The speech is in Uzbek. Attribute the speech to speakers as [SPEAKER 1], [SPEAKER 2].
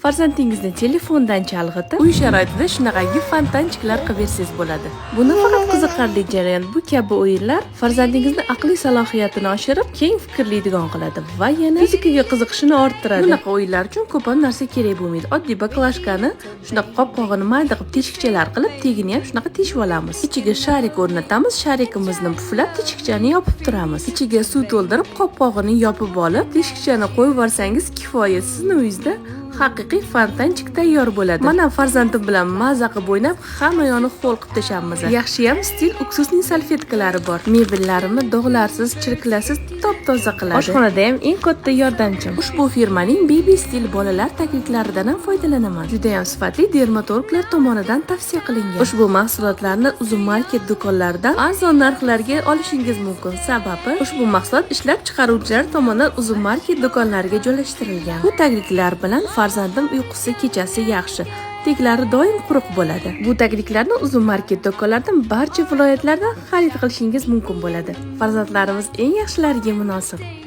[SPEAKER 1] Farzandingizni telefondan chalg'itib, uy sharoitida shunaqangi fontanchiklar qilib bersangiz bo'ladi. Buni faqat qiziqarli jarayon. Bu kabi o'yinlar farzandingizni aqliy salohiyatini oshirib, keng fikrlaydigan qiladi va yana fizikaga qiziqishini orttiradi. Bunaqa o'yinlar uchun ko'p narsa kerak bo'lmaydi. Oddiy baklashkani shunaqa qopqog'ini mayda qilib teshikchalar qilib, tegini ham shunaqa teshib olamiz. Ichiga sharik o'rnatamiz, sharikimizni puflab teshikchani yopib turamiz. Ichiga suv to'ldirib, qopqog'ini yopib olib, teshikchani qo'yib yuborsangiz kifoya. Sizning uyingizda haqiqiy fontanchik tayyor bo'ladi. Mana farzandim bilan maza qilib o'ynab, hamma yoni ho'l qilib tashammiz. Yaxshiyam stil uksusning salfetkalari bor. Mebellarimni dog'larsiz, chirklasiz top-toza qiladi. Oshxonada ham eng katta yordamchim. Ushbu firmaning Baby Stil bolalar tagliklaridan ham foydalanaman. Juda ham sifatli dermatologlar tomonidan tavsiya qilingan. Ushbu mahsulotlarni Uzum market do'konlaridan arzon narxlarga olishingiz mumkin. Sababi ushbu mahsulot ishlab chiqaruvchilar tomonidan Uzum market do'konlariga joylashtirilgan. Bu tagliklar bilan farzandim uyqusi kechasi yaxshi, teglari doim quruq bo'ladi. Bu tagliklarni Uzum market do'konlaridan barcha viloyatlarda xarid qilishingiz mumkin bo'ladi. Farzandlarimiz eng yaxshilariga munosib.